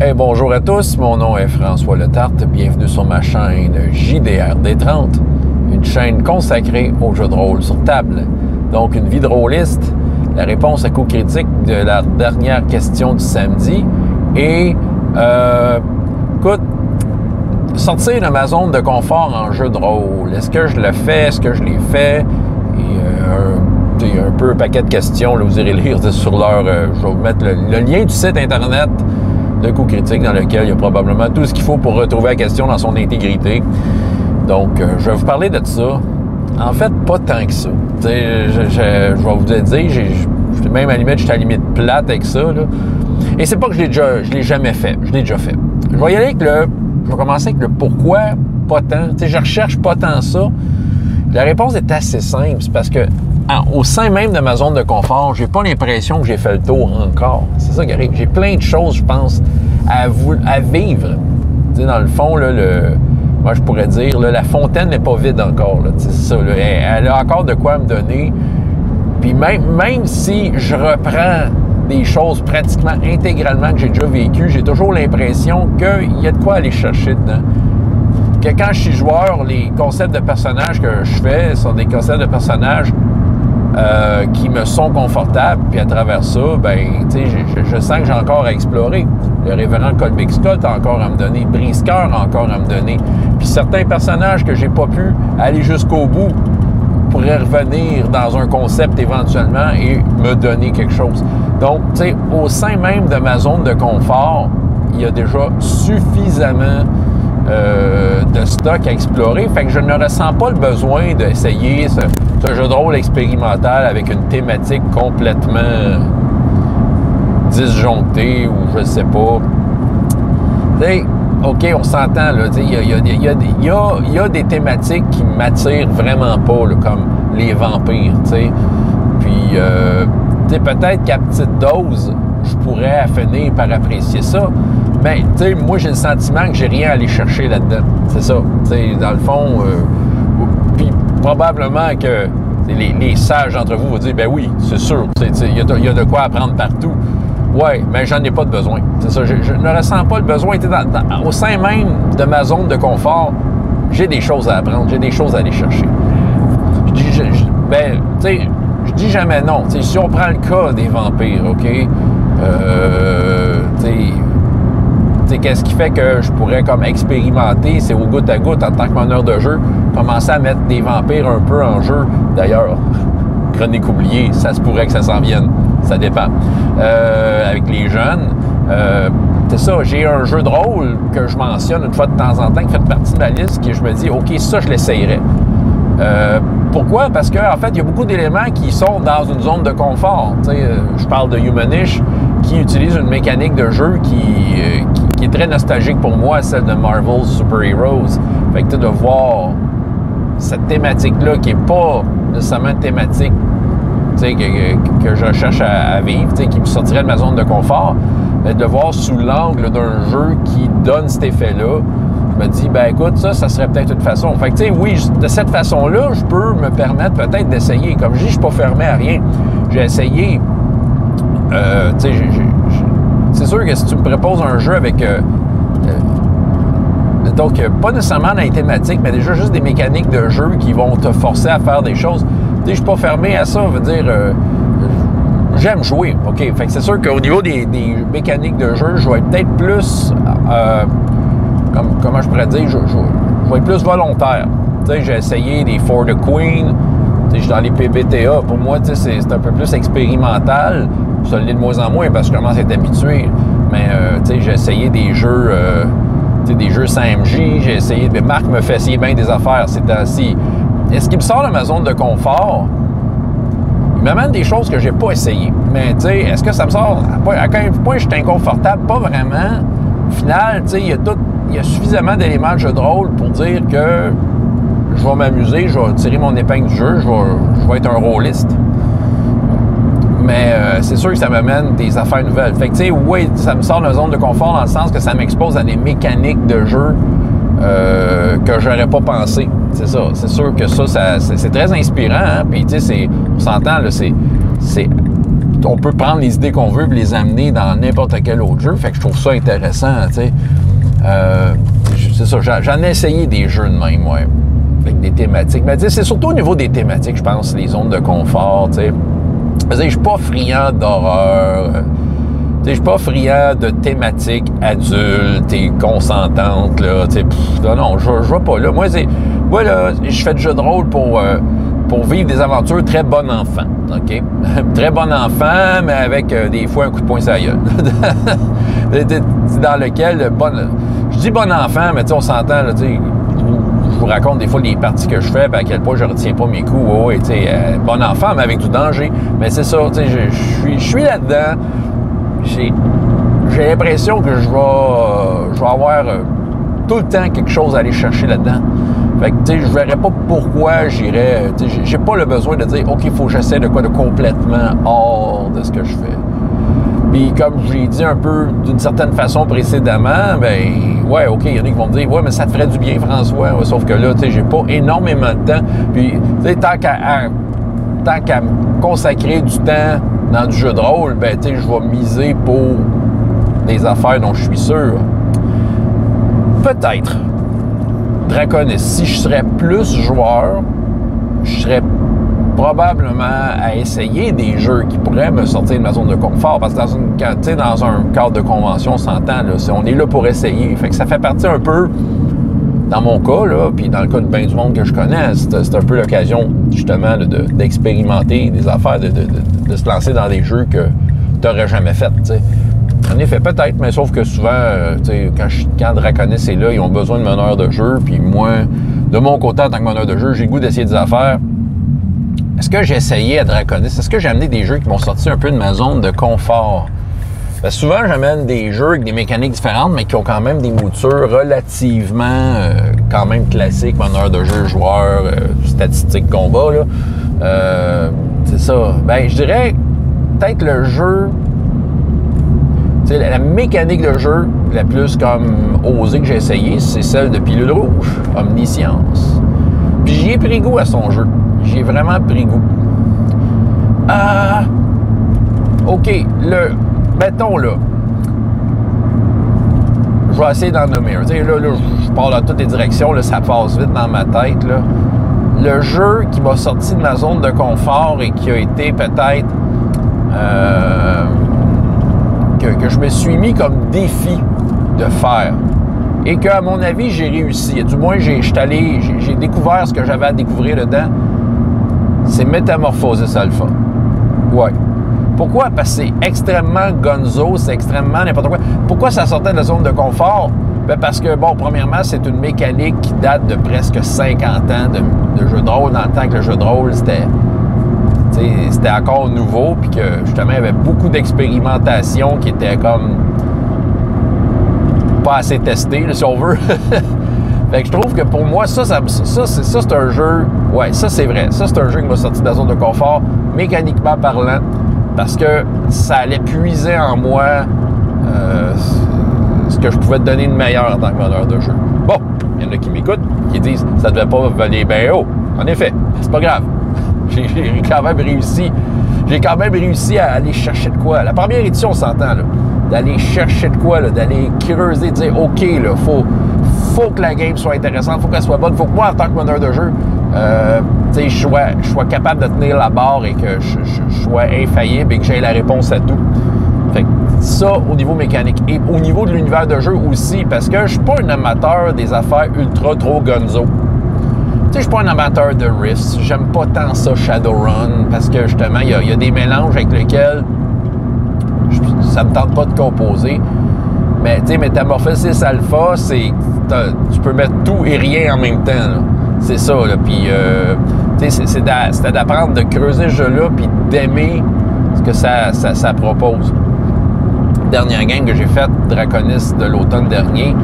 Hey, bonjour à tous, mon nom est François Letarte. Bienvenue sur ma chaîne JDR D30, une chaîne consacrée aux jeux de rôle sur table. Donc, une vie de rôliste, la réponse à coup critique de la dernière question du samedi. Et, écoute, sortir de ma zone de confort en jeu de rôle. Est-ce que je le fais? Est-ce que je l'ai fait? Et un peu un paquet de questions, là, vous irez lire sur leur... je vais vous mettre le lien du site Internet de coup critique dans lequel il y a probablement tout ce qu'il faut pour retrouver la question dans son intégrité. Donc, je vais vous parler de ça. En fait, pas tant que ça. Je vais vous le dire, même à la limite, je suis à la limite plate avec ça. Là. Et c'est pas que je l'ai jamais fait. Je l'ai déjà fait. Je vais y aller avec je vais commencer avec le pourquoi pas tant. Je recherche pas tant ça. La réponse est assez simple. C'est parce que au sein même de ma zone de confort, j'ai pas l'impression que j'ai fait le tour encore. C'est ça qui arrive. J'ai plein de choses, je pense, à vivre. Dans le fond, là, moi, je pourrais dire, là, la fontaine n'est pas vide encore. C'est ça. Là, elle a encore de quoi me donner. Puis même si je reprends des choses pratiquement intégralement que j'ai déjà vécues, j'ai toujours l'impression qu'il y a de quoi aller chercher dedans. Que quand je suis joueur, les concepts de personnages que je fais sont des concepts de personnages qui me sont confortables, puis à travers ça, ben, tu sais, je sens que j'ai encore à explorer. Le révérend Colbic Scott a encore à me donner, Briscoeur a encore à me donner. Puis certains personnages que j'ai pas pu aller jusqu'au bout pourraient revenir dans un concept éventuellement et me donner quelque chose. Donc, tu sais, au sein même de ma zone de confort, il y a déjà suffisamment de stock à explorer. Fait que je ne ressens pas le besoin d'essayer ce jeu de rôle expérimental avec une thématique complètement disjonctée ou je sais pas. Tu sais, OK, on s'entend, là. Il y a des thématiques qui m'attirent vraiment pas, là, comme les vampires, tu sais. Puis, tu sais, peut-être qu'à petite dose, je pourrais finir par apprécier ça. Mais, tu sais, moi, j'ai le sentiment que j'ai rien à aller chercher là-dedans. C'est ça. Tu sais, dans le fond, puis probablement que les sages d'entre vous vont dire, ben oui, c'est sûr. Il y a de quoi apprendre partout. Ouais, mais j'en ai pas de besoin. C'est ça. Je ne ressens pas le besoin. Au sein même de ma zone de confort, j'ai des choses à apprendre. J'ai des choses à aller chercher. Je dis jamais non. T'sais, si on prend le cas des vampires, OK? Qu'est-ce qui fait que je pourrais comme expérimenter, c'est au goutte à goutte en tant que meneur de jeu, commencer à mettre des vampires un peu en jeu. D'ailleurs, chronique oubliée, ça se pourrait que ça s'en vienne. Ça dépend. Avec les jeunes, c'est ça, j'ai un jeu de rôle que je mentionne une fois de temps en temps, qui fait partie de ma liste, que je me dis, OK, ça, je l'essayerais. Pourquoi? Parce qu'en fait, il y a beaucoup d'éléments qui sont dans une zone de confort. Je parle de Humanish, qui utilise une mécanique de jeu qui est très nostalgique pour moi, celle de Marvel's Super Heroes. Fait que de voir cette thématique-là, qui n'est pas nécessairement une thématique que je cherche à vivre, qui me sortirait de ma zone de confort, mais de le voir sous l'angle d'un jeu qui donne cet effet-là, je me dis, ben écoute, ça serait peut-être une façon. Fait que, tu sais, oui, de cette façon-là, je peux me permettre peut-être d'essayer. Comme je dis, je suis pas fermé à rien. J'ai essayé. Tu sais, c'est sûr que si tu me proposes un jeu avec... donc, pas nécessairement dans les thématiques, mais déjà juste des mécaniques de jeu qui vont te forcer à faire des choses. Tu sais, je suis pas fermé à ça. Je veux dire, j'aime jouer. OK? Fait que c'est sûr qu'au niveau des mécaniques de jeu, je vais être peut-être plus... comment je pourrais dire, je vais être plus volontaire. Tu sais, j'ai essayé des For the Queen, tu sais, je suis dans les PBTA. Pour moi, tu sais, c'est un peu plus expérimental. Ça l'est de moins en moins parce que je commence à être habitué. Mais, tu sais, j'ai essayé des jeux, tu sais, des jeux 5MJ. J'ai essayé... Mais Marc me fait essayer bien des affaires ces temps-ci. Est-ce qu'il me sort de ma zone de confort? Il m'amène des choses que j'ai pas essayées. Mais, tu sais, est-ce que ça me sort... À quel point je suis inconfortable? Pas vraiment. Au final, tu sais, il y a suffisamment d'éléments de jeu de rôle pour dire que je vais m'amuser, je vais tirer mon épingle du jeu, je vais être un rôliste. Mais c'est sûr que ça m'amène des affaires nouvelles. Fait que, tu sais, oui, ça me sort de la zone de confort dans le sens que ça m'expose à des mécaniques de jeu que j'aurais pas pensé. C'est ça. C'est sûr que ça c'est très inspirant. Hein? Puis, tu sais, on s'entend, là, c'est on peut prendre les idées qu'on veut et les amener dans n'importe quel autre jeu. Fait que je trouve ça intéressant, tu sais. C'est ça, j'en ai essayé des jeux de même, ouais, avec des thématiques. Mais tu sais, c'est surtout au niveau des thématiques, je pense, les zones de confort, tu sais. Je suis pas friand d'horreur. Je suis pas friand de thématiques adultes et consentantes, là. Non, je vais pas là. Moi, là, je fais du jeu de rôle pour vivre des aventures très bon enfant, OK? Très bon enfant, mais avec des fois un coup de poing sur la gueule. Dans lequel, je dis bon enfant, mais on s'entend, là, je vous raconte des fois les parties que je fais, à quel point je retiens pas mes coups. Ouais, bon enfant, mais avec du danger. Mais c'est ça, je suis là-dedans. J'ai l'impression que je vais avoir tout le temps quelque chose à aller chercher là-dedans. Fait que, je verrais pas pourquoi j'irais. J'ai pas le besoin de dire, OK, il faut que j'essaie de complètement hors de ce que je fais. Puis, comme je l'ai dit un peu d'une certaine façon précédemment, ben, ouais, OK, il y en a qui vont me dire, ouais, mais ça te ferait du bien, François. Ouais, sauf que là, j'ai pas énormément de temps. Puis, tant qu'à me consacrer du temps dans du jeu de rôle, ben, je vais miser pour des affaires dont je suis sûr. Peut-être. Draconis, si je serais plus joueur, je serais probablement à essayer des jeux qui pourraient me sortir de ma zone de confort. Parce que dans un cadre de convention, on s'entend, là, on est là pour essayer. Fait que ça fait partie un peu, dans mon cas, là, puis dans le cas de bien du monde que je connais, c'est un peu l'occasion, justement, d'expérimenter des affaires, de se lancer dans des jeux que tu n'aurais jamais fait, t'sais. En effet, peut-être, mais sauf que souvent, quand Draconis est là, ils ont besoin de meneurs de jeu, puis moi, de mon côté, en tant que meneur de jeu, j'ai le goût d'essayer des affaires. Est-ce que j'ai essayé à Draconis? Est-ce que j'ai amené des jeux qui m'ont sorti un peu de ma zone de confort? Parce que souvent, j'amène des jeux avec des mécaniques différentes, mais qui ont quand même des moutures relativement quand même classiques, meneurs de jeu, joueurs, statistiques, combat, là. C'est ça. Ben, je dirais peut-être le jeu... T'sais, la mécanique de jeu la plus comme osée que j'ai essayé, c'est celle de Pilule Rouge, Omniscience. Puis j'y ai pris goût à son jeu. J'y ai vraiment pris goût. OK, mettons là. Je vais essayer d'en nommer un. Là, je pars dans toutes les directions, là, ça passe vite dans ma tête, là. Le jeu qui m'a sorti de ma zone de confort et qui a été peut-être... que je me suis mis comme défi de faire et qu'à mon avis, j'ai réussi. Du moins, j'ai découvert ce que j'avais à découvrir dedans. C'est Metamorphosis Alpha. Ouais. Pourquoi? Parce que c'est extrêmement gonzo, c'est extrêmement n'importe quoi. Pourquoi ça sortait de la zone de confort? Ben parce que, bon, premièrement, c'est une mécanique qui date de presque 50 ans de jeu de rôle, dans le temps que le jeu de rôle, c'était encore nouveau, puis que justement, il y avait beaucoup d'expérimentation qui était comme pas assez testée, si on veut. Fait que je trouve que pour moi, ça c'est un jeu... Ouais, ça c'est vrai. Ça, c'est un jeu qui m'a sorti de la zone de confort, mécaniquement parlant, parce que ça allait puiser en moi ce que je pouvais te donner de meilleur en tant que meneur de jeu. Bon, il y en a qui m'écoutent, qui disent « ça devait pas voler bien haut ». En effet, c'est pas grave. J'ai quand même réussi à aller chercher de quoi. La première édition, on s'entend, là, d'aller chercher de quoi, là, d'aller creuser, de dire, OK, là, faut que la game soit intéressante, faut qu'elle soit bonne, faut que moi, en tant que meneur de jeu, je sois capable de tenir la barre et que je sois infaillible et que j'aie la réponse à tout. Fait que ça, au niveau mécanique. Et au niveau de l'univers de jeu aussi, parce que je suis pas un amateur des affaires ultra trop gonzo. Je suis pas un amateur de Rifts. J'aime pas tant ça Shadowrun parce que justement, il y a des mélanges avec lesquels ça me tente pas de composer. Mais tu sais, Metamorphosis Alpha, tu peux mettre tout et rien en même temps. C'est ça. Là. Puis, c'était d'apprendre de creuser ce jeu-là puis d'aimer ce que ça propose. Dernière game que j'ai faite, Draconis de l'automne dernier.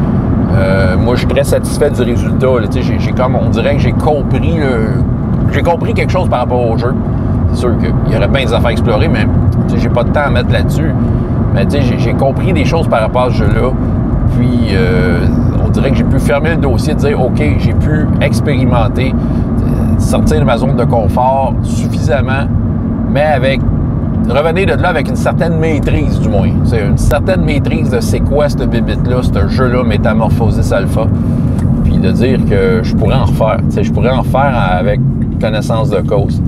Moi, je suis très satisfait du résultat. On dirait que j'ai compris quelque chose par rapport au jeu. C'est sûr qu'il y aurait bien des affaires à explorer, mais j'ai pas de temps à mettre là-dessus. Mais j'ai compris des choses par rapport à ce jeu-là. Puis, on dirait que j'ai pu fermer le dossier et dire, OK, j'ai pu expérimenter, sortir de ma zone de confort suffisamment, mais avec revenez de là avec une certaine maîtrise, du moins. C'est une certaine maîtrise de c'est quoi cette bibite-là, ce jeu-là, Métamorphosis Alpha. Puis de dire que je pourrais en refaire. T'sais, je pourrais en refaire avec connaissance de cause.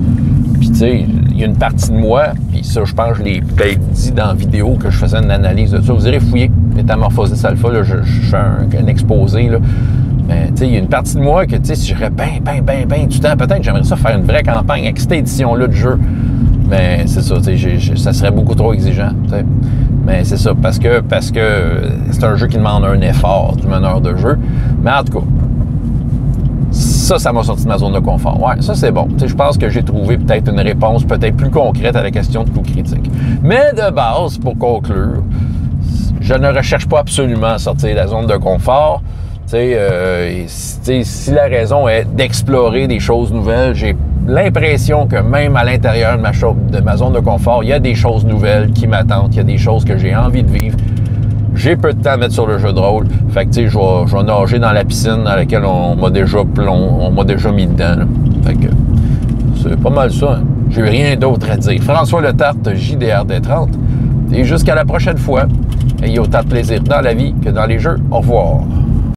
Puis tu sais, il y a une partie de moi, puis ça, je pense que je l'ai peut-être dit dans la vidéo que je faisais une analyse de ça. Vous irez fouiller Métamorphosis Alpha, là, je fais un exposé, là. Mais tu sais, il y a une partie de moi que, tu sais, si j'aurais ben du temps, peut-être j'aimerais ça faire une vraie campagne avec cette édition-là de jeu. Mais c'est ça, tu sais, ça serait beaucoup trop exigeant, t'sais. Mais c'est ça, parce que c'est un jeu qui demande un effort du meneur de jeu. Mais en tout cas, ça m'a sorti de ma zone de confort. Ouais, ça c'est bon. Je pense que j'ai trouvé peut-être une réponse peut-être plus concrète à la question de coup critique. Mais de base, pour conclure, je ne recherche pas absolument à sortir de la zone de confort. Si la raison est d'explorer des choses nouvelles, j'ai l'impression que même à l'intérieur de ma zone de confort, il y a des choses nouvelles qui m'attendent, il y a des choses que j'ai envie de vivre. J'ai peu de temps à mettre sur le jeu de rôle. Fait que, tu sais, je vais nager dans la piscine dans laquelle on m'a déjà mis dedans. Là. Fait que, c'est pas mal ça. Hein. J'ai rien d'autre à dire. François Letarte, JDRD30. Et jusqu'à la prochaine fois, ayez autant de plaisir dans la vie que dans les jeux. Au revoir.